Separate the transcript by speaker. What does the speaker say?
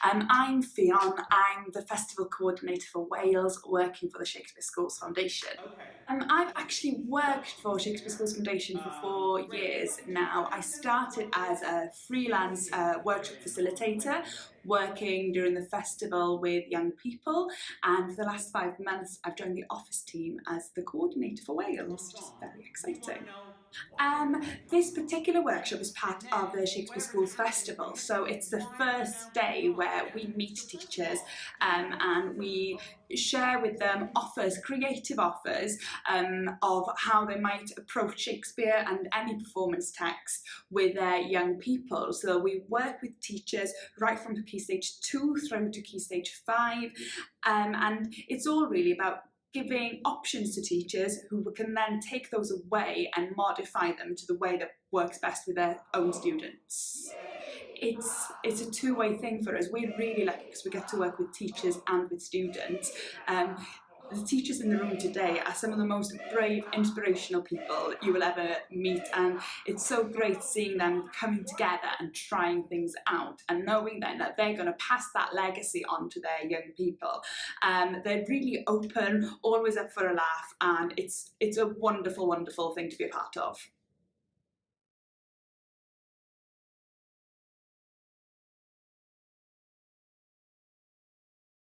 Speaker 1: I'm Ffion, I'm the Festival Coordinator for Wales, working for the Shakespeare Schools Foundation.
Speaker 2: Okay.
Speaker 1: I've actually worked for Shakespeare Schools Foundation for 4 years now. I started as a freelance workshop facilitator, working during the festival with young people, and for the last 5 months I've joined the office team as the coordinator for Wales, which is very
Speaker 2: We want to
Speaker 1: exciting.
Speaker 2: know why.
Speaker 1: This particular workshop is part
Speaker 2: And
Speaker 1: of the
Speaker 2: then
Speaker 1: Shakespeare
Speaker 2: where
Speaker 1: Schools
Speaker 2: something is
Speaker 1: Festival, so
Speaker 2: confusing,
Speaker 1: it's the
Speaker 2: why
Speaker 1: first
Speaker 2: pronounce the
Speaker 1: day
Speaker 2: wrong
Speaker 1: where we
Speaker 2: again?
Speaker 1: meet
Speaker 2: So first of
Speaker 1: teachers
Speaker 2: all, can you tell us
Speaker 1: and we share with them creative offers of how they might approach Shakespeare and any performance text with their young people. So we work with teachers right from Key Stage 2 through to Key Stage 5, and it's all really about giving options to teachers who can then take those away and modify them to the way that works best with their own students. It's a two-way thing for us. We're really lucky because we get to work with teachers and with students. The teachers in the room today are some of the most brave, inspirational people you will ever meet, and it's so great seeing them coming together and trying things out and knowing then that they're going to pass that legacy on to their young people. They're really open, always up for a laugh, and it's a wonderful, wonderful thing to be a part of.